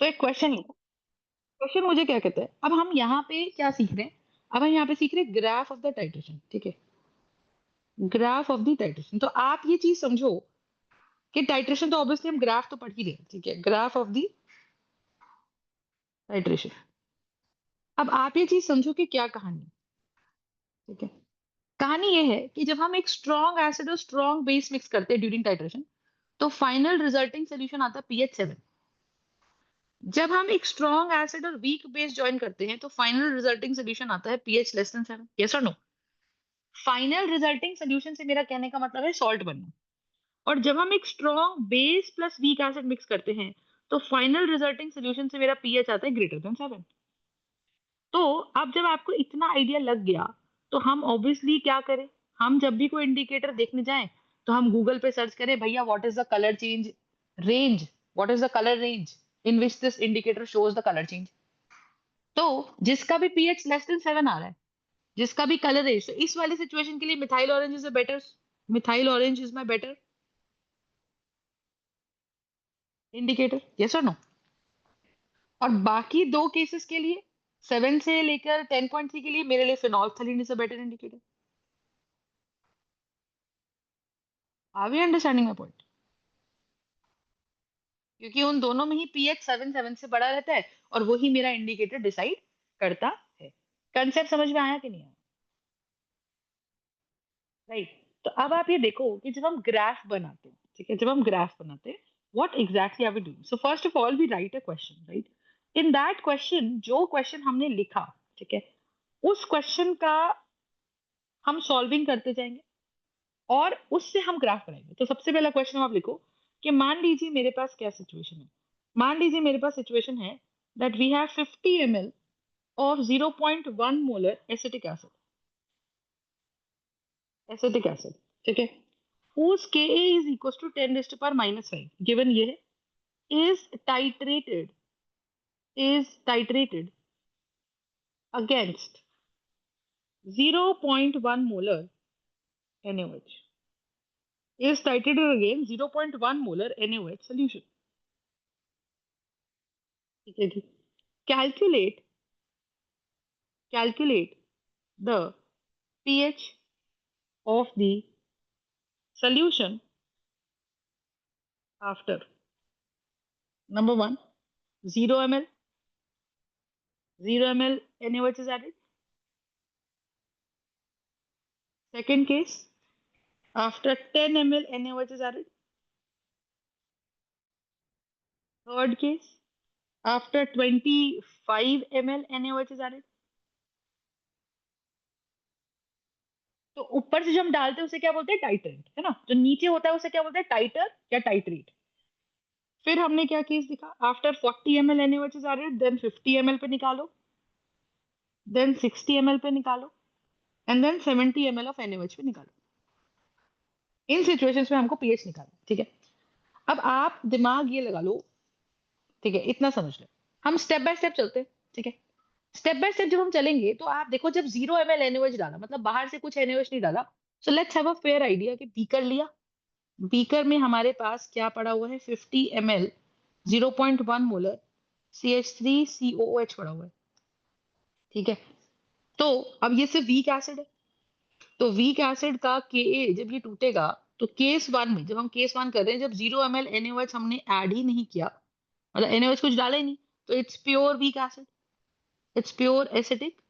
तो एक क्वेश्चन लिखो। क्वेश्चन मुझे क्या कहता है, अब हम यहाँ पे क्या सीख रहे हैं? अब हम यहाँ पे सीख रहे हैं ग्राफ ऑफ द टाइट्रेशन, ठीक है? Graph of the titration. तो आप ये चीज समझो कि टाइट्रेशन तो ऑब्वियसली हम ग्राफ तो पढ़ ही रहे हैं, ठीक है? Graph of the titration. अब आप ये चीज समझो कि क्या कहानी है, ठीक है? कहानी ये है कि जब हम एक स्ट्रॉन्ग एसिड और स्ट्रॉन्ग बेस मिक्स करते हैं ड्यूरिंग टाइट्रेशन, तो फाइनल रिजल्टिंग सोल्यूशन आता है pH 7। जब हम एक स्ट्रॉन्ग एसिड और वीक बेस ज्वाइन करते हैं तो फाइनल रिजल्टिंग सोल्यूशन आता है pH <7। यस और नो? फाइनल रिजल्टिंग सोल्यूशन से मेरा कहने का मतलब है सॉल्ट बनना। और जब हम एक strong base plus weak acid mix करते हैं तो फाइनल रिजल्टिंग सोल्यूशन से मेरा pH आता है >7। तो अब जब आपको इतना आइडिया लग गया तो हम ऑब्वियसली क्या करें? हम जब भी कोई इंडिकेटर देखने जाएं तो हम गूगल पे सर्च करें, भैया what is the colour change range, what is the colour range in which this indicator shows the colour change. तो जिसका भी pH <7 आ रहा है, जिसका भी कलर रेंज, तो इस वाली सिचुएशन के लिए methyl orange is a better, methyl orange is my better indicator. Yes और नो? और बाकी दो केसेस के लिए 7 से लेकर 10.3 के लिए मेरे लिए phenolphthalein is a better indicator. Are we understanding my point? क्योंकि उन दोनों में ही pH 7 से बड़ा रहता है और वही मेरा इंडिकेटर डिसाइड करता है। कंसेप्ट समझ में आया कि नहीं आया? राइट। तो अब आप ये देखो कि जब हम ग्राफ बनाते हैं, ठीक है, जब हम ग्राफ बनाते हैं, what exactly are we doing? So first of all we write a question, right? In that question, जो क्वेश्चन हमने लिखा, ठीक है, उस क्वेश्चन का हम सॉल्विंग करते जाएंगे और उससे हम ग्राफ बनाएंगे। तो सबसे पहला क्वेश्चन आप लिखो कि मान लीजिए मेरे पास क्या सिचुएशन है। मान लीजिए मेरे पास सिचुएशन है that we have 50 ml of 0.1 molar acetic acid, acetic acid, ठीक है, whose Ka is equals to 10 raised to power -5, given ये है, is titrated against 0.1 molar NaOH, is titrated against 0.1 molar NaOH solution, ठीक है जी? calculate calculate the pH of the solution after number 1 0 ml 0 ml NaOH is added. Second case, after 10 ml NaOH is added. Third case, after 25 ml NaOH is added. तो ऊपर से जो हम डालते हैं उसे क्या बोलते हैं? टाइट्रेट, है ना? जो नीचे होता है उसे क्या बोलते हैं? टाइटर या टाइट्रेट। फिर हमने क्या केस दिखा? After 40 ml NaOH is added, then 50 ml पे निकालो, देन 60 ml पे निकालो, and then 70 ml of NaOH पे निकालो। इन सिचुएशंस में हमको पीएच निकालना, ठीक है? अब आप दिमाग ये लगा लो, ठीक है, इतना समझ लो। हम स्टेप बाय स्टेप चलते हैं, ठीक है? स्टेप बाय स्टेप जब हम चलेंगे तो आप देखो, जब 0 ml NaOH डाला, मतलब बाहर से कुछ NaOH नहीं डाला, so let's have a fair idea कि बीकर लिया, बीकर में हमारे पास क्या पड़ा हुआ है? 50 ml 0.1 मोलर CH3COOH पड़ा हुआ है, ठीक है? तो अब ये सिर्फ वीक एसिड है, तो वीक एसिड का Ka जब ये टूटेगा तो केस वन में, जब हम केस वन कर रहे हैं, जब 0 ml NaOH हमने ऐड ही नहीं किया, मतलब NaOH कुछ डाला ही नहीं, तो it's pure weak acid, it's pure acetic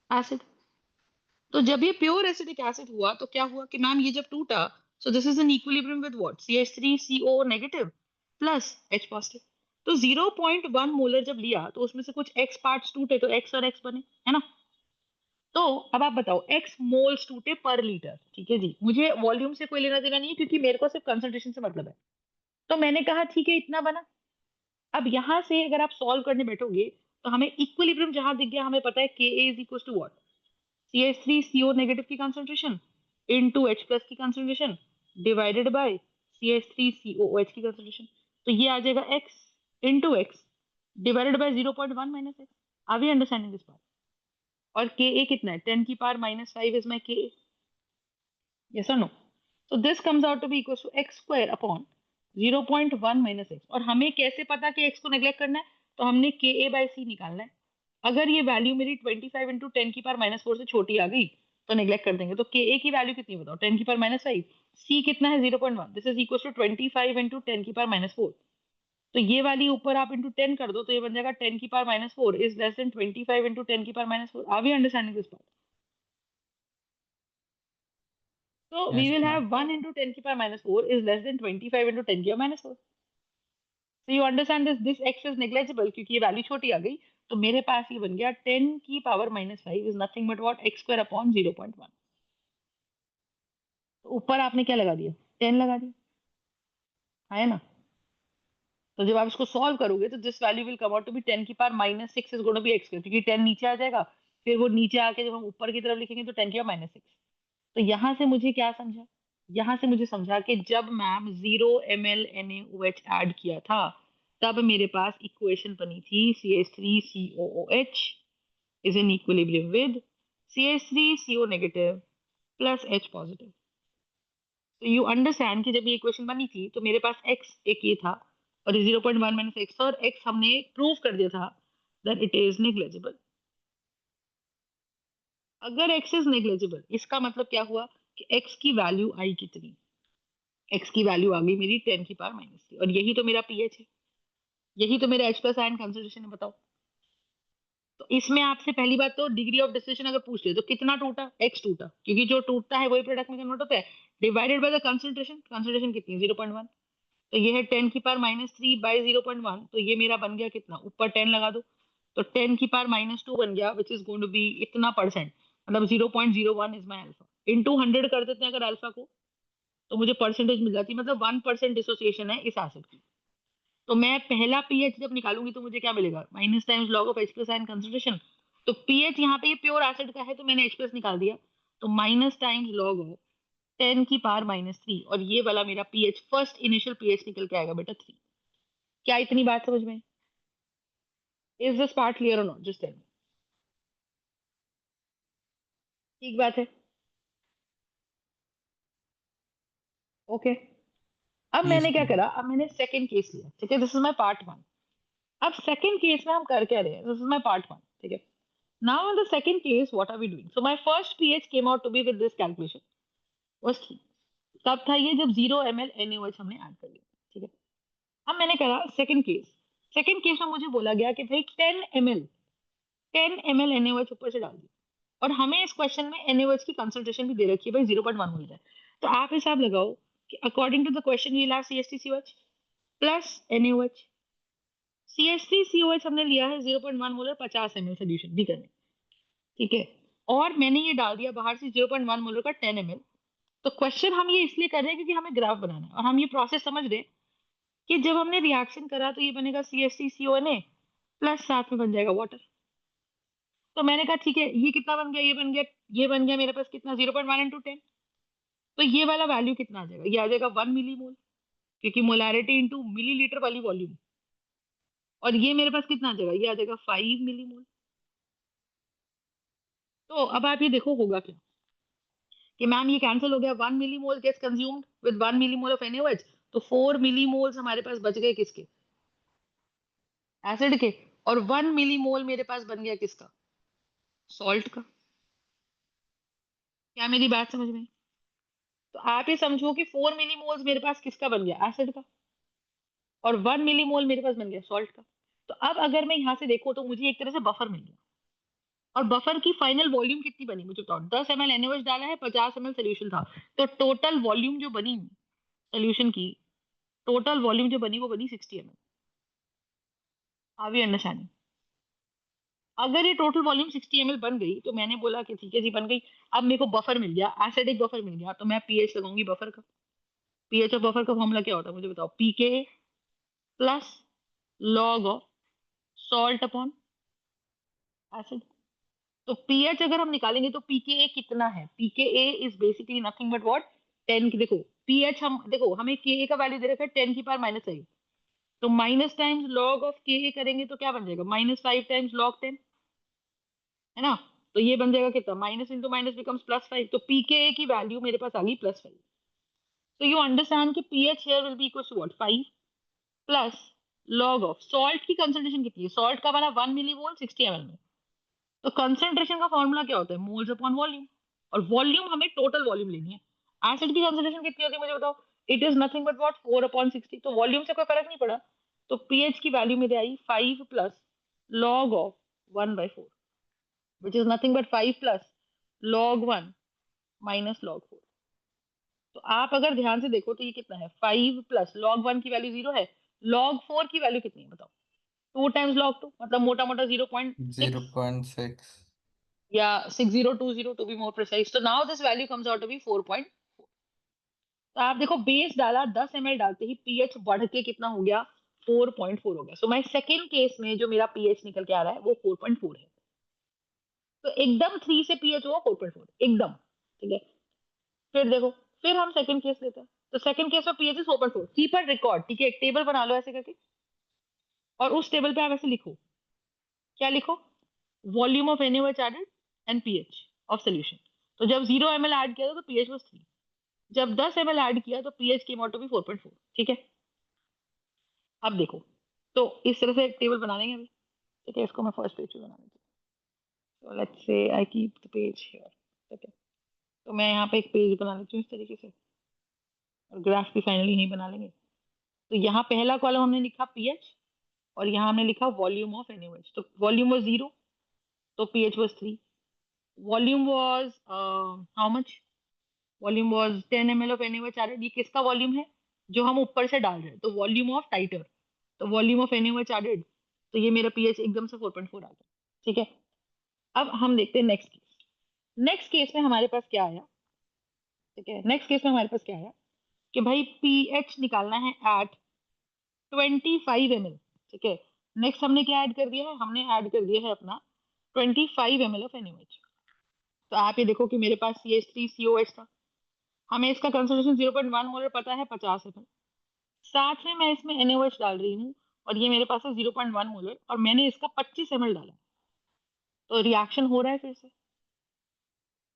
acid. तो जब ये प्योर एसिडिक एसिड हुआ तो क्या हुआ कि मैम ये जब टूटा, so this is an equilibrium with what? CH3CO negative plus H positive. तो 0.1 मोलर जब लिया तो उसमें से कुछ X पार्ट्स टूटे, तो X और X बने, है ना? तो अब आप बताओ, X मोल्स टूटे पर लीटर, ठीक है जी? मुझे वॉल्यूम से कोई लेना देना नहीं है क्योंकि मेरे को सिर्फ कंसंट्रेशन से मतलब है। तो मैंने कहा ठीक है, इतना बना। अब यहां से अगर आप सॉल्व करने बैठोगे तो हमें इक्विलिब्रियम जहां दिख गया, हमें पता है Ka is equal to what? CH3CO negative की कंसंट्रेशन इनटू H प्लस की कंसंट्रेशन डिवाइडेड बाय CH3COOH की कंसंट्रेशन। तो ये आ जाएगा X into X divided by 0.1 minus X। Are we understanding this part? और Ka कितना है? 10 की power -5 is my Ka। Yes और no? So this comes out to be equals to X square upon 0.1 minus x. और हमें कैसे पता कि एक्स को नेग्लेक्ट करना है? तो हमने के ए बाई सी निकालना है। अगर ये वैल्यू मेरी 25 इंटू 10 की पावर -4 से छोटी आ गई तो नेग्लेक्ट कर देंगे। तो के ए की वैल्यू कितनी बताओ? 10 की पावर -5। सी कितना है? 0.1। This is equal to 25 into 10 की पावर -4। तो ये वाली ऊपर आप इंटू 10 कर दो तो ये बन जाएगा 10 की power -4 is less than 25 into 10 की power. Are we understanding this part? So we Yes, will ma'am. have 1 into 10 की पावर-4 is less than 25 into 10 की पावर-4. So you understand this x is negligible क्योंकि ये वैल्यू छोटी आ गई। तो मेरे पास ये बन गया 10 की पावर-5 is nothing but what? x square upon 0.1। तो ऊपर आपने क्या लगा दिया? 10 लगा दिया, है ना? तो जब आप इसको सॉल्व करोगे तो this value will come out to be 10 की power is going to be x square, क्योंकि 10 नीचे आ जाएगा। फिर वो नीचे आके जब हम ऊपर की तरफ लिखेंगे तो 10 की पावर-6। तो यहाँ से मुझे क्या समझा? यहाँ से मुझे समझा कि जब मैम 0 ml NaOH ऐड किया था तब मेरे पास इक्वेशन बनी थी CH3COOH is in equilibrium with CH3CO negative plus H positive. तो यू अंडरस्टैंड कि जब ये इक्वेशन बनी थी तो मेरे पास x एक ये था और 0.1 माइनस एक्स, और x हमने प्रूव कर दिया था दैट इट इज नेग्लेजिबल। अगर x इज नेग्लेजिबल इसका मतलब क्या हुआ कि x की वैल्यू आई कितनी? x की वैल्यू आ गई मेरी 10 की पावर-3, और यही तो मेरा पीएच है, यही तो मेरा H प्लस आयन कंसंट्रेशन है। बताओ। तो इसमें आपसे पहली बात तो डिग्री ऑफ डिस्टिलेशन अगर पूछ ले तो कितना टूटा? x टूटा, क्योंकि जो टूटता है वही प्रोडक्ट में कन्वर्ट होता है, divided by the concentration. Concentration कितनी है? 0.1। तो ये है 10 की पावर-3 बाई 0.1। तो ये मेरा बन गया कितना? ऊपर 10 लगा दो तो 10 की पावर-2 बन गया, which is going to be इतना परसेंट, मतलब 0.01 इज माई अल्फा। इंटू 100 कर देते हैं अगर अल्फा को तो मुझे परसेंटेज मिल जाती है, मतलब 1% डिसोसिएशन है इस एसिड की। तो मैं पहला पीएच जब निकालूंगी तो मुझे क्या मिलेगा? Minus times log of H plus ion concentration. तो पीएच यहाँ पे ये प्योर एसिड का है तो मैंने H प्लस निकाल दिया। तो माइनस टाइम्स लॉग ऑफ 10 की पावर-3, और ये वाला मेरा पीएच फर्स्ट इनिशियल पीएच निकल के आएगा बेटा 3। क्या इतनी बात समझ में? इज दिस पार्ट क्लियर और नॉट? Just tell me. ठीक बात है? ओके। अब Yes, मैंने क्या ma'am. करा? अब मैंने सेकंड केस लिया, ठीक है? This is my part 1। अब सेकंड केस में हम कर क्या रहे हैं? दिस इज माय पार्ट 1, ठीक है? Now in the second case what are we doing? So my first pH came out to be with this calculation was 3। तब था ये जब 0 ml NaOH हमने ऐड कर लिया, ठीक है? अब मैंने करा सेकंड केस। सेकंड केस में मुझे बोला गया कि भाई 10 ml NaOH ऊपर से डाल दिया, और हमें इस क्वेश्चन में NaOH की कंसंट्रेशन भी दे रखी है भाई 0.1 मिल जाए। तो आप हिसाब लगाओ कि अकॉर्डिंग टू द क्वेश्चन ये ला CH3COH प्लस NaOH। CH3COH हमने लिया है 0.1 मोलर 50 ml सोल्यूशन भी करने, ठीक है? और मैंने ये डाल दिया बाहर से 0.1 मोलर का 10 ml। तो क्वेश्चन हम ये इसलिए कर रहे हैं क्योंकि हमें ग्राफ बनाना है, और हम ये प्रोसेस समझ रहे हैं कि जब हमने रिएक्शन करा तो ये बनेगा CH3CONA प्लस साथ में बन जाएगा वाटर। तो मैंने कहा ठीक है, ये कितना बन गया? ये बन गया, ये बन गया मेरे पास कितना? 0.1 इंटू 10। तो ये वाला वैल्यू कितना आ जाएगा? ये आ जाएगा 1 मिलीमोल, क्योंकि मोलारिटी इंटू मिलीलीटर वाली वॉल्यूम। और ये मेरे पास कितना आ जाएगा? ये आ जाएगा 5 मिलीमोल। तो अब आप ये देखो होगा क्या कि मैम ये कैंसिल हो गया। 1 millimole gets consumed with 1 millimole of NaOH। तो 4 मिलीमोल्स हमारे पास बच गए किसके? एसिड के। और 1 मिलीमोल मेरे पास बन गया किसका? सॉल्ट का। क्या मेरी बात समझ में आई? तो आप ये समझो कि 4 मिलीमोल्स मेरे पास किसका बन गया? एसिड का। और 1 मिलीमोल मेरे पास बन गया सॉल्ट का। तो अब अगर मैं यहाँ से देखूँ तो मुझे एक तरह से बफर मिल गया। और बफर की फाइनल वॉल्यूम कितनी बनी मुझे बताओ? 10 ml NaOH डाला है, 50 ml सोल्यूशन था। तो टोटल वॉल्यूम जो बनी सोल्यूशन की, टोटल वॉल्यूम जो बनी वो बनी 60 ml। Are we understanding? अगर ये टोटल वॉल्यूम 60 ml बन गई तो मैंने बोला कि ठीक है जी बन गई। अब मेरे को बफर मिल गया, एसिडिक बफर मिल गया, तो मैं पीएच लगाऊंगी बफर का। पीएच ऑफ बफर का फॉर्मूला क्या होता है मुझे बताओ? PK plus log of salt upon acid. तो पीएच अगर हम निकालेंगे तो पीके कितना है? PK is basically nothing but what? 10 की, देखो पीएच हम देखो हमें के का वैल्यू दे रखा है 10 की पावर-5। तो माइनस टाइम्स लॉग ऑफ के करेंगे तो क्या बन जाएगा? -5 टाइम्स लॉग 10, है ना? तो ये बन जाएगा कितना? Minus into minus becomes +5। तो पीके की वैल्यू मेरे पास आ गई +5। So you understand कि pH here will be equal to what? 5 plus log of salt की concentration कितनी है? Salt का बना 1 millimole 60 ml में. तो concentration का फॉर्मूला क्या होता है? Moles upon volume. और वॉल्यूम हमें टोटल वॉल्यूम लेनी है. एसिड की कंसंट्रेशन कितनी होती है मुझे बताओ? It is nothing but what 4/60. तो वॉल्यूम से कोई फर्क नहीं पड़ा. तो pH की वैल्यू मेरे आई 5 plus log of 1/4 which is nothing but 5 plus log 1 minus log 4. तो आप अगर ध्यान से देखो तो ये कितना है? 5 प्लस log 1 की वैल्यू 0 है. log 4 की वैल्यू कितनी है बताओ? 2 टाइम्स log 2 मतलब मोटा मोटा 0.6 0.6 या 6020 टू बी मोर प्रिसाइज. तो now this value comes out to be 4. तो आप देखो बेस डाला 10 ml डालते ही पीएच बढ़ के कितना हो गया? 4.4 हो गया. सो माय सेकंड केस में जो मेरा पीएच निकल के आ रहा है वो 4.4 है. तो एकदम 3 से पीएच हुआ 4.4 एकदम. ठीक है. फिर देखो, फिर हम सेकंड केस लेते हैं. तो सेकंड केस में pH is 4.4. Keep a record. ठीक है, एक टेबल बना लो ऐसे करके और उस टेबल पे आप ऐसे लिखो. क्या लिखो? Volume of NaOH added and pH of solution. तो जब 0 ml ऐड किया था तो पीएच वाज 3. जब 10 ml ऐड किया तो pH came out to be 4.4. ठीक है. अब देखो, तो इस तरह से एक टेबल बना लेंगे अभी. ठीक है, इसको मैं फर्स्ट पेज पे बना देती हूँ. तो let's say I keep the page here. ठीक है, तो मैं यहाँ पे एक पेज बना लेती हूँ इस तरीके से और ग्राफ भी फाइनली यही बना लेंगे. तो यहाँ पहला कॉलम हमने लिखा पीएच और यहाँ हमने लिखा वॉल्यूम ऑफ NaOH. तो वॉल्यूम वाज 0 तो pH was 3. Volume was how much? Volume was 10 ml of NaOH added. ये किसका वॉल्यूम है? जो हम ऊपर से डाल रहे हैं. तो वॉल्यूम ऑफ टाइटर. तो वॉल्यूम ऑफ NaOH एडेड. तो ये मेरा पीएच एकदम से 4.4 आ गया. ठीक है. अब हम देखते हैं नेक्स्ट केस. नेक्स्ट केस में हमारे पास क्या आया? ठीक है, नेक्स्ट केस में हमारे पास क्या आया कि भाई पीएच निकालना है एट 25 ml. ठीक है. नेक्स्ट हमने क्या ऐड कर दिया है? हमने ऐड कर दिया है अपना 25 ml ऑफ NaOH. तो आप ये देखो कि मेरे पास CH3COH था. हमें इसका कंसंट्रेशन 0.1 मोलर पता है 50 ml. साथ में मैं इसमें NaOH डाल रही हूँ और ये मेरे पास है 0.1 मोलर और मैंने इसका 25 ml डाला. तो रिएक्शन हो रहा है फिर से.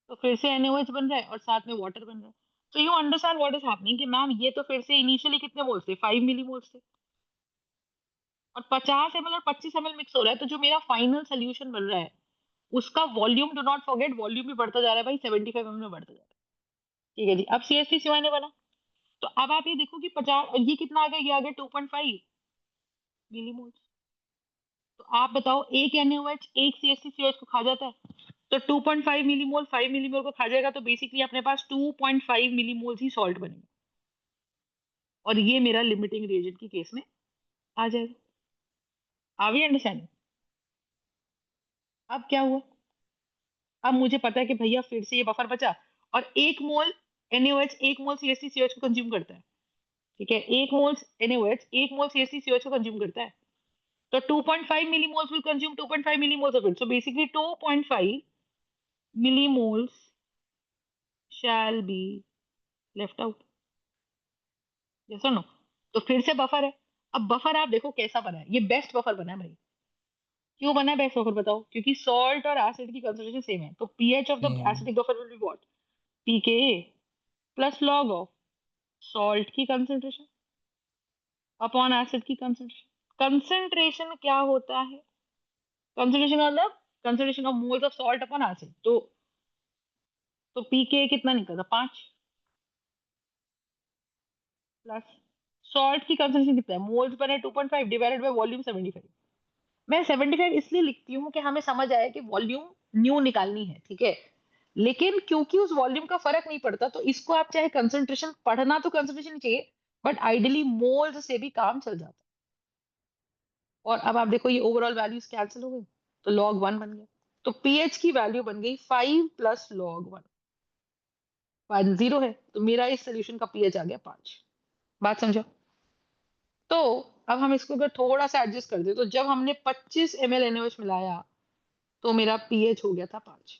तो फिर से NaOH बन रहा है और साथ में वाटर बन रहा है. तो you understand what is happening कि मैम ये तो फिर से इनिशियली कितने मोल्स थे? 5 मिलीमोल्स थे और 50 ml और 25 ml मिक्स हो रहा है. तो जो मेरा फाइनल सोल्यूशन बन रहा है उसका volume, do not forget, volume भी बढ़ता जा रहा है भाई. 75 ml में बढ़ता जा रहा है. ठीक है जी. अब CH3COA बना. तो अब आप ये देखो कि 50 और ये कितना आ गया? ये आ गया 2.5 मिलीमोल्स. तो आप बताओ एक NaOH एक CH3COH को खा जाता है. तो 2.5 मिलीमोल 5 मिलीमोल को खा जाएगा. तो बेसिकली अपने पास 2.5 मिलीमोल ही सॉल्ट बनेगा और ये मेरा लिमिटिंग रिएजेंट की केस में आ जाएगा. Are we understanding? अब क्या हुआ? अब मुझे पता है कि भैया फिर से ये बफर बचा और 1 मोल NaOH 1 मोल CH3COH को कंज्यूम करता है. ठीक है, 1 मोल NaOH 1 मोल CH3COH को कंज्यूम करता है. तो 2.5 millimoles will consume 2.5 millimoles of it. So basically 2.5 millimoles shall be left out. Yes और नो? तो फिर से बफर है. अब बफर आप देखो कैसा बना है. ये बेस्ट बफर बना है भाई. क्यों बना है बेस्ट बफर बताओ? क्योंकि सॉल्ट और एसिड की कंसंट्रेशन सेम है. तो pH of the hmm acidic buffer will be what? pKa plus log of salt की कंसंट्रेशन अपॉन एसिड की कंसंट्रेशन. कंसंट्रेशन क्या होता है? कंसंट्रेशन मतलब concentration of moles of salt upon acid. तो pKa कितना निकला था? 5 प्लस सॉल्ट की कंसंट्रेशन कितना है? मोल्स पर है 2.5 डिवाइडेड बाय वॉल्यूम 75. मैं 75 इसलिए लिखती हूँ कि हमें समझ आया कि वॉल्यूम न्यू निकालनी है. ठीक है. लेकिन क्योंकि उस वॉल्यूम का फर्क नहीं पड़ता तो इसको आप चाहे कंसंट्रेशन पढ़ना तो कंसंट्रेशन चाहिए बट आइडियली मोल्स से भी काम चल जाता है. और अब आप देखो ये ओवरऑल वैल्यूज कैंसिल हो गई तो log 1 बन गया. तो पीएच की वैल्यू बन गई 5 प्लस log 1. 5 0 है तो मेरा इस सोल्यूशन का पीएच आ गया 5. बात समझो? तो अब हम इसको अगर थोड़ा सा एडजस्ट कर दे तो जब हमने 25 ml NaOH मिलाया तो मेरा पीएच हो गया था 5.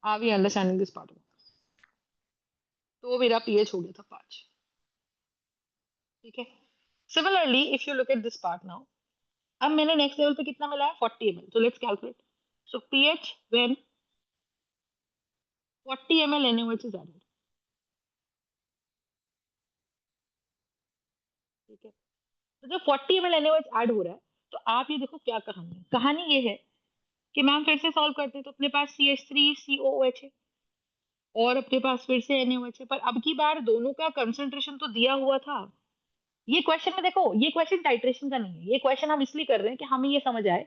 Are we understanding this part? तो मेरा पीएच हो गया था 5. ठीक है. Similarly if you look at this part now, अब मैंने नेक्स्ट लेवल पे कितना मिलाया? 40 ml. तो let's calculate. So pH when 40 ml NaOH is added. तो जब 40 ml NaOH ऐड हो रहा है, तो आप ये देखो क्या कहानी है। कहानी ये है कि मैम फिर से सॉल्व करते हैं, तो अपने पास CH3COOH है और अपने पास फिर से NaOH है, पर अब की बार दोनों का कंसंट्रेशन तो दिया हुआ था। ये क्वेश्चन में देखो, ये क्वेश्चन टाइट्रेशन का नहीं है, ये क्वेश्चन हम इसलिए कर रहे हैं कि हमें ये समझ आए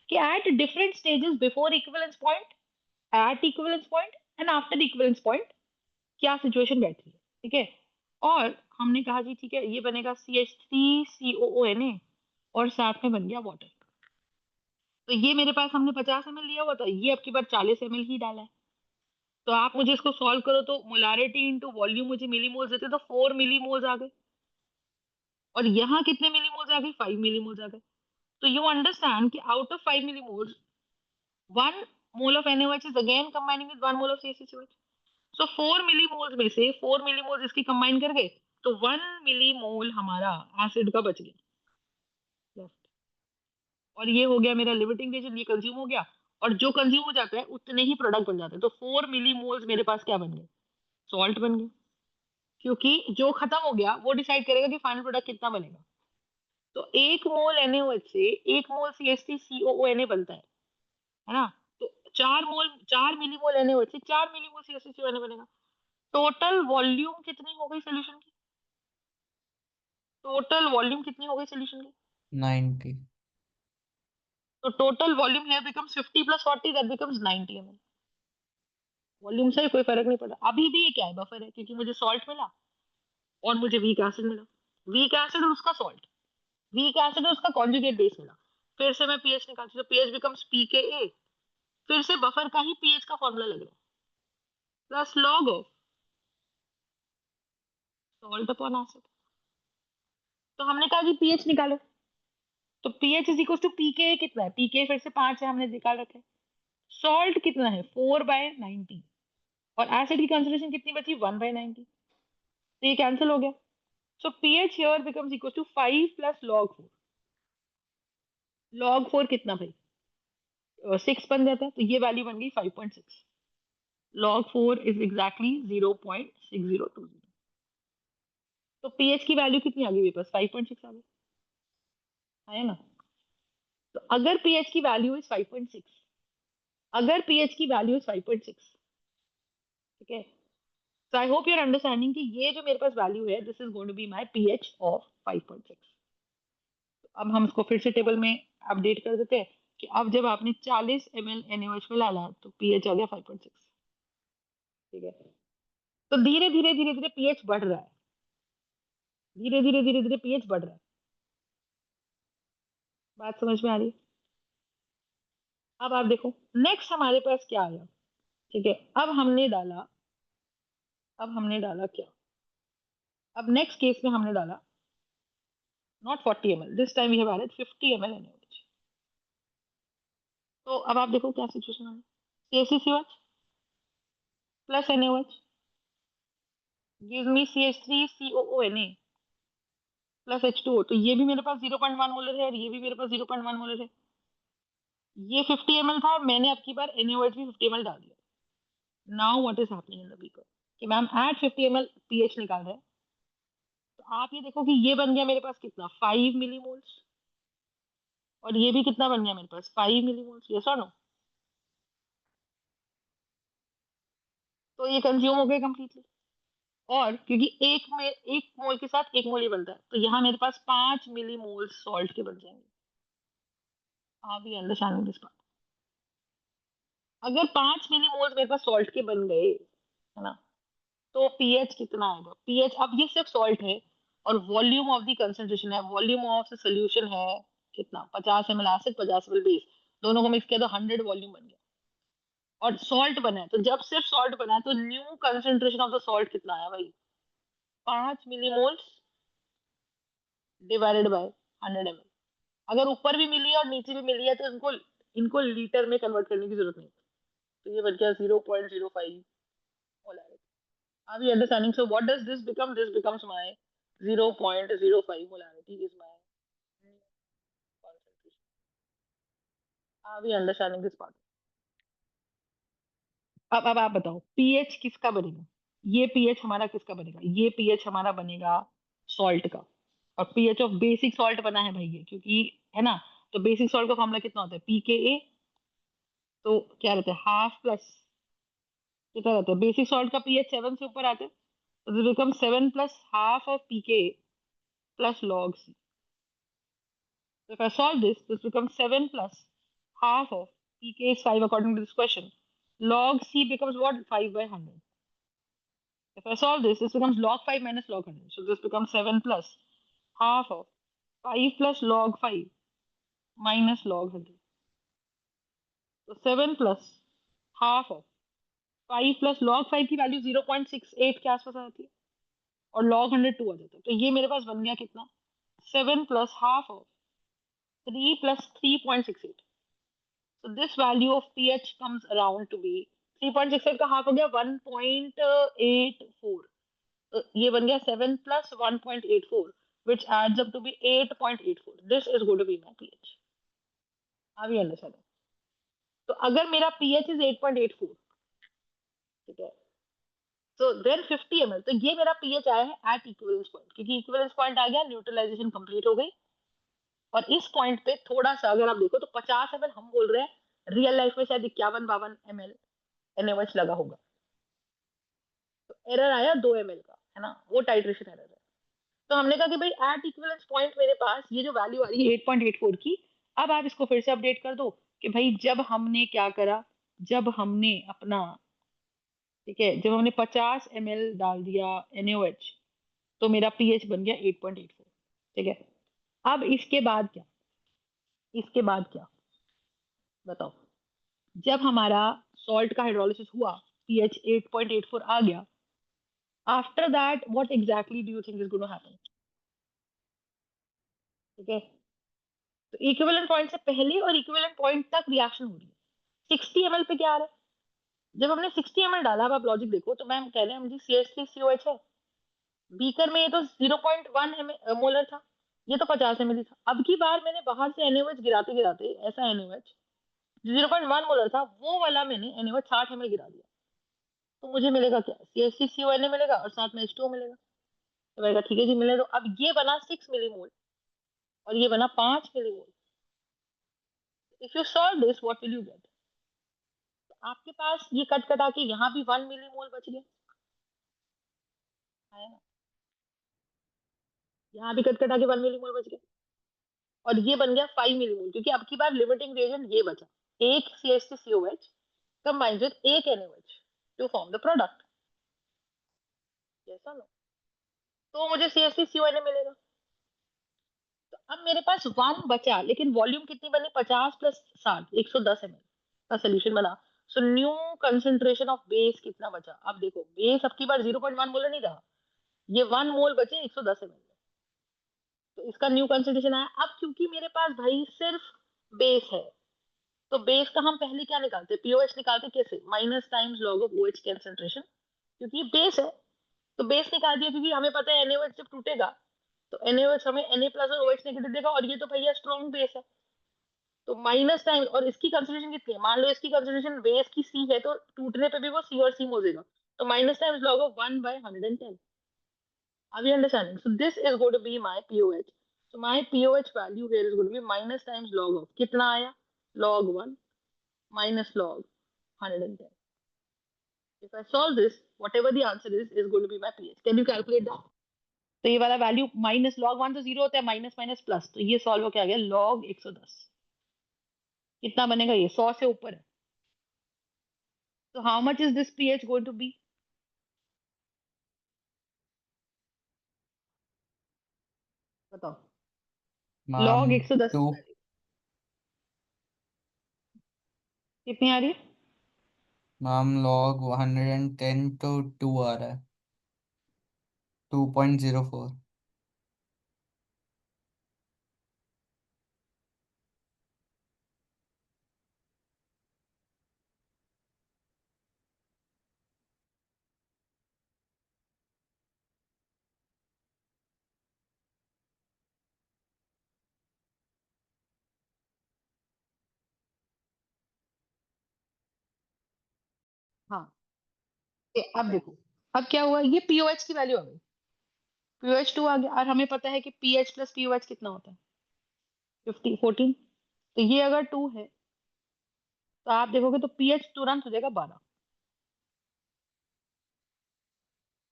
कि at different stages before equivalence point, at equivalence point and after equivalence point क्या सिचुएशन बैठ रही है। ठीक है, और हमने कहा जी ठीक है, ये बनेगा CH3COONA और साथ में बन गया वाटर। तो ये मेरे पास हमने 50 ml लिया हुआ था, ये अब की बार 40 ml ही डाला है। तो आप मुझे इसको सॉल्व करो तो मोलारिटी इंटू वॉल्यूम मुझे मिलीमोल्स देते, तो 4 मिलीमोल्स आ गए, और यहाँ कितने मिलीमोल्स आ गए, 5 मिलीमोल्स आ गए। तो यू अंडरस्टैंड कि out of 5 millimoles 1 mole of NaOH is again combining with 1 mole of CH3COH। So 4 millimoles में से 4 मिलीमोल्स इसकी कंबाइन कर गए, तो 1 मिलीमोल हमारा एसिड का बच गया लेफ्ट। और ये हो गया मेरा लिमिटिंग रीजन, ये कंज्यूम हो गया, और जो कंज्यूम हो जाता है उतने ही प्रोडक्ट बन जाते हैं। तो 4 मिलीमोल्स मेरे पास क्या बन गए, सॉल्ट बन गए, क्योंकि जो खत्म हो गया वो डिसाइड करेगा कि फाइनल प्रोडक्ट कितना बनेगा। तो 1 मोल NaOH से 1 मोल CH3COONA बनता है ना। तो 4 मिलीमोल NaOH से 4 मिलीमोल CH3COONA बनेगा। टोटल वॉल्यूम कितनी हो गई सोल्यूशन की, टोटल वॉल्यूम कितनी हो गई सोल्यूशन की। 90। तो total volume here becomes 50 + 40 that becomes 90 ml। Volume से कोई फर्क नहीं पड़ा, अभी भी ये क्या है, बफर है, क्योंकि मुझे सॉल्ट मिला और मुझे वीक एसिड मिला। वीक एसिड और उसका सॉल्ट, वीक एसिड और उसका कॉन्जुगेट बेस मिला। फिर से मैं पीएच निकालती हूँ, तो पीएच बिकम्स pKa, फिर से बफर का ही पीएच का फॉर्मूला लग रहा है, plus log of salt upon acid. तो हमने कहा कि पीएच निकालो, तो पीएच इज इक्वल टू पीके। कितना है, पीके फिर से 5 है, हमने निकाल रखा है। सॉल्ट कितना है, 4/90, और एसिड की कंसंट्रेशन कितनी बची, 1/90। तो ये कैंसिल हो गया। So pH here becomes equal to 5 + log 4। log 4 कितना भाई, 6 बन जाता है, तो ये वैल्यू बन गई 5.6। log 4 is exactly 0.6020। तो पीएच की वैल्यू कितनी आ गई मेरे पास, 5.6 आ गई, है ना। तो अगर पीएच की वैल्यू इज 5.6, अगर पीएच की वैल्यू इज 5.6, ठीक है, so I hope you're understanding कि ये जो मेरे पास वैल्यू है, this is going to be my pH of 5.6। अब हम इसको फिर से टेबल में अपडेट कर देते हैं कि अब जब आपने 40 ml NaOH में डाला तो पीएच आ गया 5.6। ठीक है, तो धीरे धीरे धीरे धीरे पीएच बढ़ रहा है, धीरे धीरे धीरे धीरे पीएच बढ़ रहा है। बात समझ में आ रही है। अब आप देखो नेक्स्ट हमारे पास क्या आया। ठीक है, अब हमने डाला क्या, अब नेक्स्ट केस में हमने डाला not 40 ml, this time we have added 50 ml NaOH। तो अब आप देखो क्या सिचुएशन है, CaCO plus NaOH give me CH3COONA plus H2O। तो ये भी मेरे पास 0.1 मोलर है और ये भी मेरे पास 0.1 मोलर है। ये 50 ml था, मैंने अब की बार NaOH भी 50 ml डाल दिया। Now what is happening in the beaker, कि मैम एट 50 ml पीएच निकाल रहे हैं। तो आप ये देखो कि ये बन गया मेरे पास कितना, 5 मिलीमोल्स, और ये भी कितना बन गया मेरे पास, 5 मिलीमोल्स, यस और नो। तो ये कंज्यूम हो गए कंप्लीटली, और क्योंकि एक में एक मोल के साथ एक मोल ही बनता है, तो यहाँ मेरे पास 5 मिलीमोल सॉल्ट के बन जाएंगे। आप भी अंडरस्टैंडिंग दिस पार्ट। अगर 5 मिलीमोल मेरे पास सॉल्ट के बन गए, है ना, तो पीएच कितना आएगा, पीएच अब ये सिर्फ सॉल्ट है और वॉल्यूम ऑफ द कंसंट्रेशन है, वॉल्यूम ऑफ द सोल्यूशन है कितना, 50 ml एसिड 50 ml बेस, दोनों को मिक्स किया तो 100 वॉल्यूम बन गया, और सॉल्ट बना है। तो जब सिर्फ सॉल्ट बना है तो new concentration of the salt कितना आया भाई, 5 मिलीमोल्स डिवाइडेड बाय 100 ml। अगर ऊपर भी मिली है और नीचे भी मिली है तो इनको इनको लीटर में कन्वर्ट करने की जरूरत नहीं। तो ये बन गया 0.05 molar. Are we understanding? So what does this become? This becomes my 0.05 molarity is my concentration. Are we understanding this part? अब आप बताओ पीएच किसका बनेगा, ये पीएच हमारा किसका बनेगा, ये पीएच हमारा बनेगा सॉल्ट का। और पीएच ऑफ बेसिक सॉल्ट बना है भाई ये, क्योंकि है ना। तो बेसिक सॉल्ट का फॉर्मूला कितना होता है, पीके। तो क्या रहता है, हाफ प्लस, कितना रहता है, बेसिक सॉल्ट का पीएच 7 से ऊपर आते हैं, तो this become 7 plus half of pK plus log C. So if I solve this, this becomes 7 plus half of pK is 5 according to this question. Log C becomes what? 5 by 100. If I solve this, this becomes log 5 minus log 100. So this becomes 7 plus half of 5 plus log 5 minus log 100. So 7 plus half of 5 plus log 5 की value 0.68 के आसपास आ जाती है, और log 100 2 आ जाता है। तो ये मेरे पास बन गया कितना, 7 plus half of 3 plus 3.68. So this value of pH comes around to be 3.68 का हाफ हो गया 1.84. तो ये बन गया 7 plus 1.84, which adds up to be 8.84. This is going to be my pH. Have you understand? तो अगर मेरा pH is 8.84, ठीक है, so then 50 ml, तो ये मेरा pH आया है at equivalence point, क्योंकि equivalence point आ गया, न्यूट्रलाइजेशन कंप्लीट हो गई। और इस पॉइंट पे थोड़ा सा अगर आप देखो तो 50 ml हम बोल रहे हैं, रियल लाइफ में शायद 51-52 ml NaOH लगा होगा। तो एरर आया 2 ml का, है ना, वो टाइट्रेशन एरर है। तो हमने कहा कि भाई एट इक्विवेलेंस पॉइंट मेरे पास ये जो वैल्यू आ रही है 8.84 की, अब आप इसको फिर से अपडेट कर दो कि भाई जब हमने क्या करा, जब हमने अपना, ठीक है, जब हमने 50 ml डाल दिया NaOH, तो मेरा पीएच बन गया 8.84। ठीक है, अब इसके बाद क्या, इसके बाद क्या बताओ, जब हमारा सॉल्ट का हाइड्रोलिसिस हुआ, पीएच 8.84 आ गया, after that what exactly do you think is going to happen? ठीक है, तो इक्विवेलेंट पॉइंट से पहले और इक्विवेलेंट पॉइंट तक रिएक्शन हो रही है। 60 ml पे क्या आ रहा है, जब हमने 60 ml डाला, अब आप लॉजिक देखो, तो मैम कह रहे हैं मुझे CH3COH है, बीकर में ये तो 0.1 मोलर था, ये तो 50 ml था। अब की बार मैंने बाहर से NaOH गिराते गिराते, ऐसा NaOH जो 0.1 मोलर था, वो वाला मैंने NaOH 60 ml गिरा दिया, तो मुझे मिलेगा क्या, CH3CONA मिलेगा और साथ में H2O मिलेगा। तो मैंने कहा ठीक है जी, मिले। तो अब ये बना 6 मिलीमोल और ये बना 5 millimole. If you solve this what will you get, आपके पास ये कट कटा के यहाँ भी 1 मिलीमोल बच गया है ना, यहाँ भी कट कटा के 1 मिलीमोल बच गया, और ये बन गया 5 मिलीमोल, क्योंकि अब की बार लिमिटिंग रिएजेंट ये बचा, एक CH3COH combines with एक NaOH to form the product। जैसा ना, तो मुझे CH3CONA मिलेगा। तो अब मेरे पास 1 बचा, लेकिन वॉल्यूम कितनी बनी, 50 प्लस 60, 110 ml का सोल्यूशन बना। So new concentration of base कितना बचा, अब देखो बेस अब की बार 0.1 मोलर नहीं रहा, ये 1 मोल बचे 110 ml। तो इसका न्यू कंसेंट्रेशन आया। अब क्योंकि मेरे पास भाई सिर्फ बेस है, तो बेस का हम पहले क्या निकालते हैं, पीओएच निकालते कैसे, minus times log of OH concentration, क्योंकि ये बेस है। तो बेस निकाल दिया, क्योंकि हमें पता है NaOH जब टूटेगा तो NaOH हमें Na प्लस और OH नेगेटिव देगा, और ये तो भैया स्ट्रॉन्ग बेस है। तो माइनस टाइम, और इसकी कंसेंट्रेशन कितनी है, मान लो इसकी कंसेंट्रेशन बेस की C है, तो टूटने पे भी वो C और C हो जाएगा। तो minus times log of 1 by 110। Are we understanding? So this is going to be my pOH. So my pOH value here is going to be minus times log of, कितना आया, log 1 minus log 110. If I solve this, whatever the answer is going to be my pH. Can you calculate that? तो ये वाला value minus log 1 तो zero होता है, minus minus plus, तो ये सॉल्व हो क्या गया, लॉग 110। कितना बनेगा, ये 100 से ऊपर है। तो how much is this pH going to be, बताओ, मैम लॉग 110 टू, की वैल्यू कितनी आ रही है, मैम log 110 तो 2 आ रहा है, 2.04। हाँ। अब देखो, अब क्या हुआ, ये पीओएच की वैल्यू आ गई, pH 2 आ गया, और हमें पता है कि pH प्लस pOH कितना होता है, 14। तो ये अगर 2 है तो आप देखोगे तो pH तुरंत हो जाएगा 12।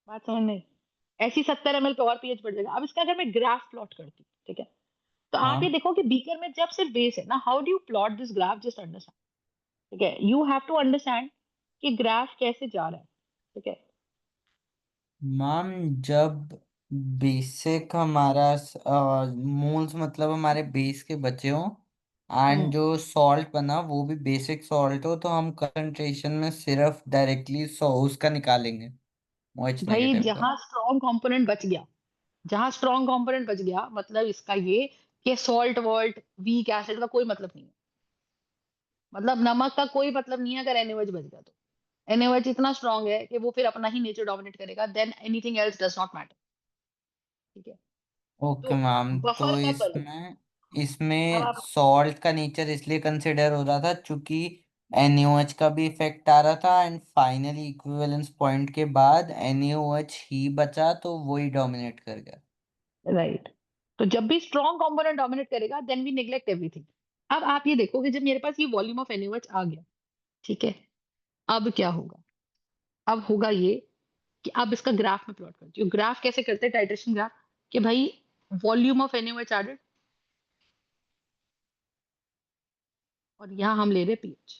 बात समझ में आई? ऐसी 70 ml पे और pH बढ़ जाएगा। अब इसका अगर मैं ग्राफ प्लॉट करती हूँ, ठीक है, तो आप ये हाँ देखो कि बीकर में जब सिर्फ बेस है ना, how do you plot this graph, just understand, ठीक है, यू हैव टू अंडरस्टैंड कि ग्राफ कैसे जा रहा है, ठीक है। मैम, जब बेसिक हमारा मोल्स मतलब हमारे बेस के बचे हों, एंड हम्म जो सॉल्ट बना वो भी बेसिक सॉल्ट हो, तो हम कंसंट्रेशन में सिर्फ डायरेक्टली उसका निकालेंगे, OH भाई नेगेटिव का। जहां स्ट्रॉन्ग कंपोनेंट बच गया, जहां स्ट्रॉन्ग कंपोनेंट बच गया, मतलब इसका ये कि सॉल्ट वॉल्ट वीक एसिड का कोई मतलब नहीं है, मतलब नमक का कोई मतलब नहीं है अगर NaOH बच गया तो। NaOH इतना स्ट्रांग है कि वो फिर अपना ही नेचर डोमिनेट करेगा, than anything else does not matter, ठीक है। ओके तो मैम, तो बफर कब बने? इसमें अब इसमें आप, सॉल्ट का नेचर इसलिए कंसिडर हो रहा था क्योंकि NaOH का भी इफेक्ट आ रहा था, एंड फाइनली इक्विवेलेंस पॉइंट के बाद NaOH ही बचा तो वही डोमिनेट कर गया। राइट, तो जब भी स्ट्रॉन्ग कंपोनेंट डोमिनेट करेगा देन वी नेग्लेक्ट एवरीथिंग। अब आप ये देखो कि जब मेरे पास ये वॉल्यूम ऑफ NaOH आ गया, ठीक है, अब क्या होगा? अब होगा ये कि अब इसका ग्राफ में प्लॉट करती हूँ। ग्राफ कैसे करते हैं, टाइट्रेशन ग्राफ, कि भाई वॉल्यूम ऑफ NaOH एडेड, और यहाँ हम ले रहे pH।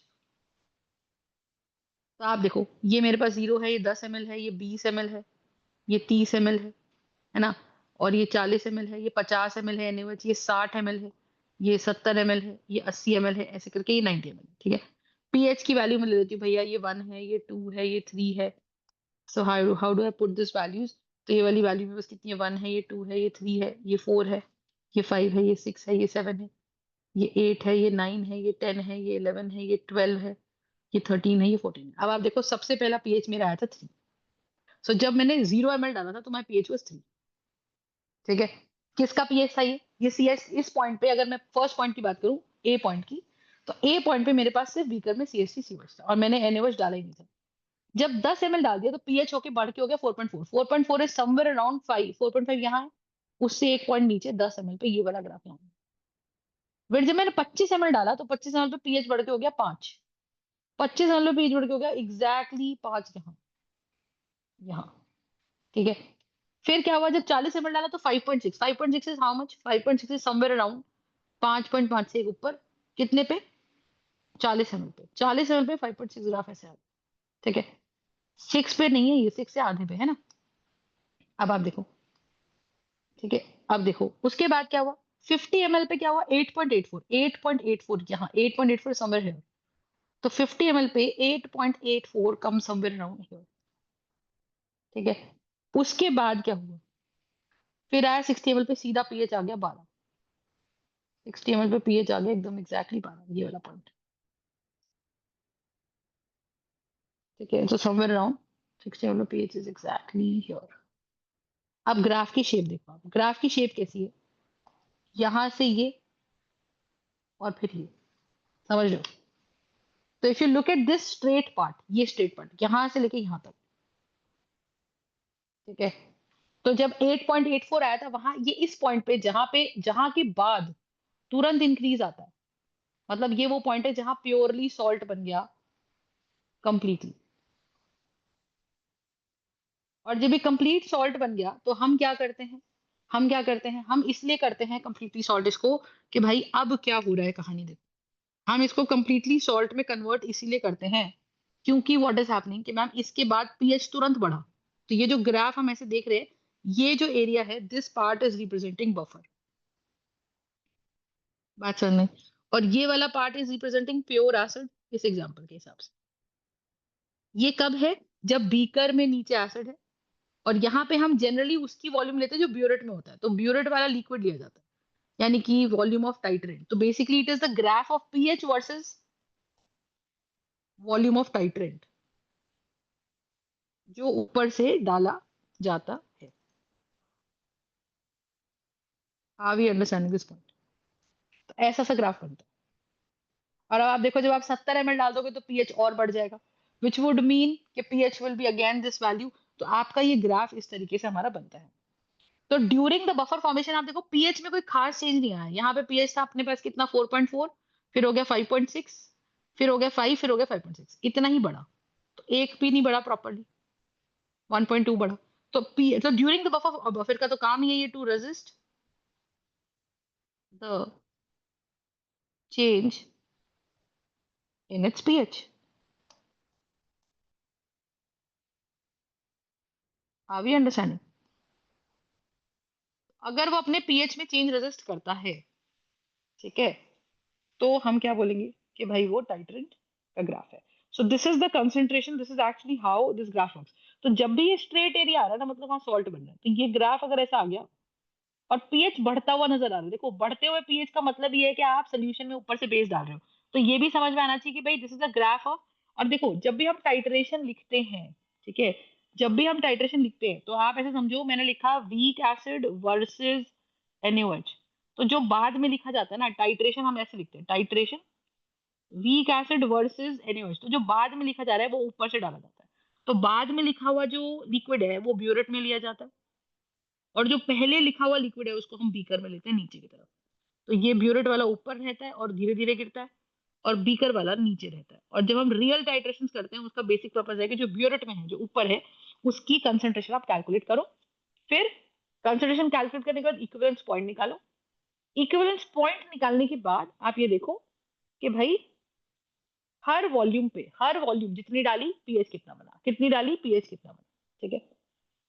तो आप देखो ये मेरे पास 0 है, ये 10 ml है, ये 20 ml है, ये 30 ml है ना, और ये 40 ml है, ये 50 ml है NaOH, ये 60 ml है, ये 70 ml है, ये 80 ml है, ऐसे करके ये 90 ml है, ठीक है। pH की वैल्यू मैं ले लेती हूँ भैया, ये 1 है, ये 2 है, ये 3 है। So how do I put this values? तो ये वाली वैल्यू मेरे पास कितनी है, 1 है, ये 2 है, ये 3 है, ये 4 है, ये 5 है, ये 6 है, ये 7 है, ये 8 है, ये 9 है, ये 10 है, ये 11 है, ये 12 है, ये 13 है, ये 14 है। अब आप देखो सबसे पहला pH मेरा आया था 3। सो जब मैंने 0 ml डाला था तो माई pH was 3, ठीक है। किसका pH था ये CS, इस पॉइंट पे अगर मैं फर्स्ट पॉइंट की बात करूं, ए पॉइंट की, तो ए पॉइंट पे मेरे पास सिर्फ बीकर में CH3 COH था और मैंने NaOH डाला ही नहीं था। जब 10 ml डाल दिया तो pH होके बढ़ के हो गया 4.4। 4.4 इज समवेयर अराउंड 5, 4.5 यहाँ है, उससे एक पॉइंट नीचे 10 ml पे ये वाला ग्राफ यहाँ है। फिर जब मैंने 25 ml डाला तो 25 ml पे pH बढ़ के हो गया 5, 25 ml पे pH बढ़ के हो गया एग्जैक्टली 5 यहाँ, यहाँ, ठीक है। फिर क्या हुआ, जब 40 ml डाला तो 5.6, 5.6 is how much, 5.6 is somewhere around 5.5 से एक ऊपर, कितने पे, 40 ml पे, 40 ml पे 5.6 ग्राफ ऐसे आ गया, ठीक है। 6 पे नहीं है ये, 6 से आधे पे है ना। अब आप देखो, ठीक है, अब देखो उसके बाद क्या हुआ, 50 ml पे क्या हुआ, 8.84, 8.84 यहाँ, 8.84 समवेयर हियर। तो 50 ml पे 8.84 कम समवेयर अराउंड हियर, ठीक है। उसके बाद क्या हुआ, फिर आया 60 ml पे सीधा pH आ गया 12, 60 ml पे pH आ गया एकदम एग्जैक्टली 12, ये वाला पॉइंट, ठीक है। तो समवेयर अराउंड 60 ml पे pH इज एग्जैक्टली हियर। अब ग्राफ की शेप देखो, आप ग्राफ की शेप कैसी है, यहां से ये और फिर ये, समझ लो। तो if you look at this straight part, ये स्ट्रेट पार्ट यहां से लेके यहां तक, ठीक है। तो जब 8.84 आया था वहां, ये इस पॉइंट पे जहां के बाद तुरंत इंक्रीज आता है, मतलब ये वो पॉइंट है जहां प्योरली सॉल्ट बन गया कंप्लीटली। और जब ये कंप्लीट सॉल्ट बन गया तो हम इसलिए करते हैं कंप्लीटली सॉल्ट इसको, कि भाई अब क्या हो रहा है कहानी देखो। हम इसको कंप्लीटली सॉल्ट में कन्वर्ट इसीलिए करते हैं क्योंकि व्हाट इज हैपनिंग कि मैम इसके बाद पीएच तुरंत बढ़ा। तो ये जो ग्राफ हम ऐसे देख रहे हैं, ये जो एरिया है, this part is representing buffer, बात समझ में। और ये वाला part is representing pure acid, इस एग्जांपल के हिसाब से। ये कब है, जब बीकर में नीचे एसिड है, और यहाँ पे हम जनरली उसकी वॉल्यूम लेते हैं जो ब्यूरेट में होता है, तो ब्यूरेट वाला लिक्विड लिया जाता है, यानी कि वॉल्यूम ऑफ टाइट्रेंट। तो basically it is the graph of pH versus volume of titrant जो ऊपर से डाला जाता है। How we understanding this point? तो ऐसा सा ग्राफ बनता है। और अब आप देखो जब आप 70 ml डाल दोगे तो पीएच और बढ़ जाएगा, विच वुड मीन कि pH will be again this value. तो आपका ये ग्राफ इस तरीके से हमारा बनता है। तो ड्यूरिंग द बफर फॉर्मेशन आप देखो पीएच में कोई खास चेंज नहीं आया। यहाँ पे पीएच था अपने पास कितना 4.4, फिर हो गया 5.6, फिर हो गया 5, फिर हो गया 5.6, इतना ही बढ़ा। तो एक भी नहीं बढ़ा प्रॉपर्ली, 1.2 बढ़ा। तो तो ड्यूरिंग द बफर, बफर का तो काम ही है ये to resist the change in its pH. Are we understanding? अगर वो अपने पीएच में चेंज रेजिस्ट करता है, ठीक है, तो हम क्या बोलेंगे कि भाई वो टाइट्रेंट का ग्राफ है। So this is the concentration, this is actually how this graph works. तो जब भी ये स्ट्रेट एरिया आ रहा है ना, मतलब वहां सॉल्ट बन रहा है। तो ये ग्राफ अगर ऐसा आ गया और पीएच बढ़ता हुआ नजर आ रहा है, देखो बढ़ते हुए पीएच का मतलब ये है कि आप सोल्यूशन में ऊपर से बेस डाल रहे हो। तो ये भी समझ में आना चाहिए कि भाई this is a graph of. और देखो जब भी हम टाइट्रेशन लिखते हैं, ठीक है, जब भी हम टाइट्रेशन लिखते हैं तो आप ऐसे समझो मैंने लिखा वीक एसिड वर्सेस NaOH। तो जो बाद में लिखा जाता है ना टाइट्रेशन, हम ऐसे लिखते हैं titration weak acid versus NaOH। तो जो बाद में लिखा जा रहा है वो ऊपर से डाला जाता है। तो बाद में लिखा हुआ जो लिक्विड है वो ब्यूरेट में लिया जाता है, और जो पहले लिखा हुआ लिक्विड है उसको हम बीकर में लेते हैं नीचे की तरफ। तो ये ब्यूरेट वाला ऊपर रहता है और धीरे धीरे गिरता है, और बीकर वाला नीचे रहता है। और जब हम रियल टाइट्रेशन करते हैं उसका बेसिक पर्पज है कि जो ब्यूरेट में है, जो ऊपर है, उसकी कंसेंट्रेशन आप कैलकुलेट करो। फिर कंसेंट्रेशन कैलकुलेट करने के बाद इक्विवेलेंस पॉइंट निकालो। इक्विवेलेंस पॉइंट निकालने के बाद आप ये देखो कि भाई हर वॉल्यूम पे, हर वॉल्यूम जितनी डाली पीएच कितना बना, कितनी डाली पीएच कितना बना, ठीक है।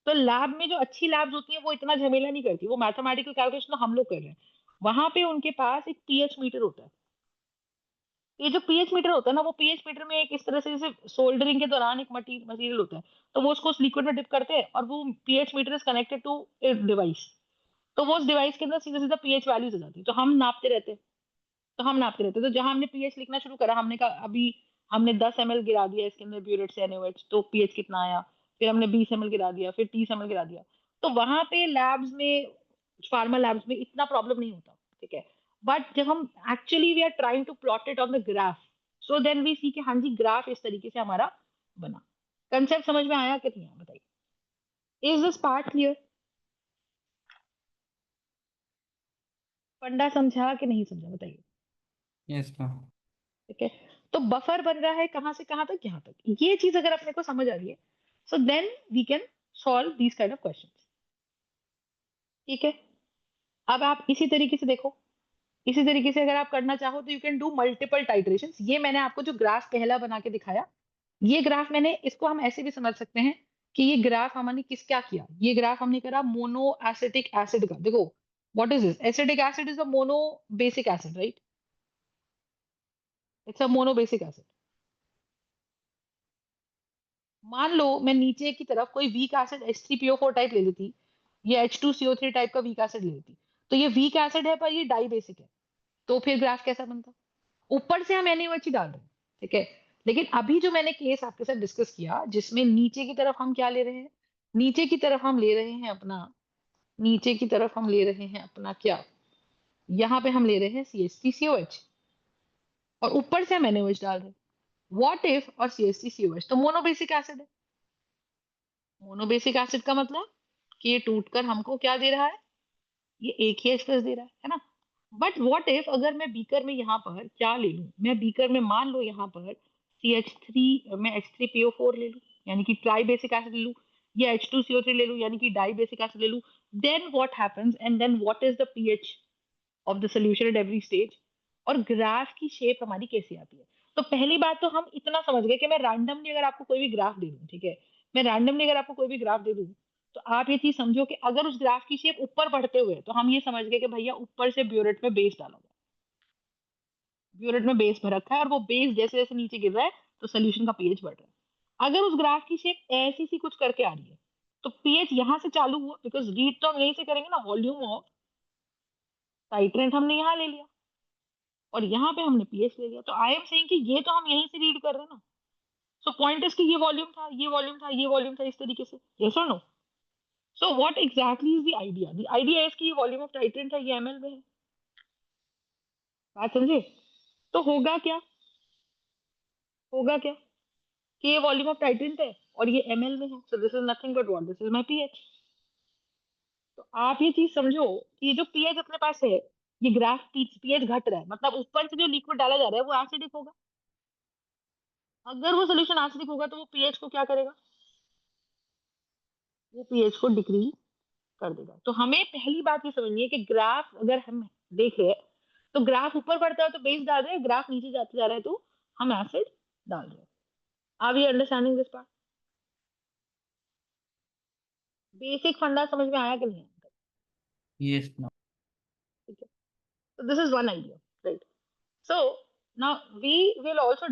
तो लैब में जो अच्छी लैब्स होती है वो इतना झमेला नहीं करती, वो मैथमेटिकल कैलकुलेशन हम लोग कर रहे हैं। वहां पे उनके पास एक पीएच मीटर होता है। ये जो पीएच मीटर होता है ना, वो पीएच मीटर में एक इस तरह से जैसे सोल्डरिंग के दौरान एक मटेरियल होता है। तो वो उसको उस लिक्विड में डिप करते हैं और वो pH meter is connected to a device. तो वो उस डिवाइस के अंदर सीधा सीधा पीएच वैल्यूज आ जाती है। तो हम नापते रहते हैं, तो हम नापते रहते हैं। तो जहां हमने पीएच लिखना शुरू करा, हमने कहा अभी हमने 10 ml गिरा दिया इसके अंदर ब्यूरेट से NaOH, तो पीएच कितना आया। फिर हमने 20 ml गिरा दिया, फिर 30 ml गिरा दिया। तो वहां पे लैब्स में, फार्मा लैब्स में इतना प्रॉब्लम नहीं होता, ठीक है। बट जब हम actually we are trying to plot it on the graph, so then we see कि हाँ जी ग्राफ इस तरीके से हमारा बना। कंसेप्ट समझ में आया कि नहीं आया बताइए? Is this part clear? फंडा समझा कि नहीं समझा बताइए? Yes ma'am. ठीक है। तो बफर बन रहा है कहां से कहां तक, यहां तक। ये चीज अगर अपने को समझ आ रही है, so then we can solve these kind of questions, ठीक है। अब आप इसी तरीके से देखो, इसी तरीके से अगर आप करना चाहो तो you can do multiple titrations. ये मैंने आपको जो ग्राफ पहला बना के दिखाया, ये ग्राफ मैंने, इसको हम ऐसे भी समझ सकते हैं कि ये ग्राफ हमने किस क्या किया। ये ग्राफ हमने करा मोनो एसिटिक एसिड का। देखो what is this, acetic acid is a mono basic acid, right? It's a mono basic acid. मान लो मैं नीचे की तरफ कोई वीक एसिड H3PO4 टाइप ले लेती, ये H2CO3 टाइप का वीक एसिड ले लेती। तो ये वीक एसिड है पर ये डाई बेसिक है। तो फिर ग्राफ कैसा बनता? ऊपर से हम NaOH ही डाल रहे हैं, ठीक है। लेकिन अभी जो मैंने केस आपके साथ डिस्कस किया, जिसमें नीचे की तरफ हम क्या ले रहे हैं, नीचे की तरफ हम ले रहे हैं अपना, नीचे की तरफ हम ले रहे हैं अपना क्या, यहाँ पे हम ले रहे हैं CH3COH, और ऊपर से हम NaOH डाल रहे हैं। व्हाट इफ, और CH3COH तो मोनोबेसिक एसिड है। मोनोबेसिक एसिड का मतलब कि ये टूटकर हमको क्या दे रहा है, ये एक ही H प्लस दे रहा है ना। बट व्हाट इफ अगर मैं बीकर में यहाँ पर क्या ले लूं, मैं बीकर में मान लो यहाँ पर CH3, मैं H3PO4 ले लूं यानी कि ट्राई बेसिक एसिड ले लूं, या H2CO3 ले लूं यानी कि डाई बेसिक एसिड ले लूं। Then what happens, and then what is the pH of the solution at every stage, और ग्राफ की शेप हमारी कैसी आती है। तो पहली बात तो हम इतना समझ गए कि मैं रैंडमली अगर आपको कोई भी ग्राफ दे दूं, ठीक है, मैं रैंडमली अगर आपको कोई भी ग्राफ दे दूं, तो आप ये चीज समझो कि अगर उस ग्राफ की शेप ऊपर बढ़ते हुए है, तो हम ये समझ गए कि भैया ऊपर से ब्यूरेट में बेस डाला हुआ है, ब्यूरेट में बेस भर रखा है, और वो बेस जैसे जैसे नीचे गिर रहा है तो सोल्यूशन का पीएच बढ़ रहा है। अगर उस ग्राफ की शेप ऐसी सी कुछ करके आ रही है, तो पीएच यहाँ से चालू हुआ, बिकॉज रीड तो हम यहीं से करेंगे ना, वॉल्यूम ऑफ टाइट्रेंट हमने यहाँ ले लिया और यहाँ पे हमने पीएच ले लिया। तो आई एम सेइंग कि ये तो हम यहीं से रीड कर रहे हैं ना। सो पॉइंट इज कि ये वॉल्यूम था, ये वॉल्यूम था, ये वॉल्यूम था, इस तरीके से। यस और no? So what exactly is the idea? The idea is कि ये वॉल्यूम ऑफ टाइट्रेंट है, ये ml में है। बात समझे? तो होगा क्या, होगा क्या कि ये वॉल्यूम ऑफ टाइट्रेंट है और ये ml में है। So this is nothing but what, this is my pH. तो आप ये चीज समझो कि ये जो पीएच अपने पास है, ये ग्राफ पीएच घट रहा है, मतलब ऊपर से जो लिक्विड डाला जा रहा है वो एसिडिक होगा। अगर वो सोल्यूशन एसिडिक होगा तो वो पीएच को क्या करेगा, वो पीएच को डिक्रीज कर देगा। तो हमें पहली बात ये समझनी है कि ग्राफ अगर हम देख रहे हैं तो ग्राफ ऊपर बढ़ता है तो बेस डाल रहे हैं, ग्राफ नीचे जाते जा रहा है तो हम एसिड डाल रहे हैं। Are we understanding this part? Basic funda समझ में आया कि नहीं आया? यस ना। ठीक है, so this is one idea, right? So now we will also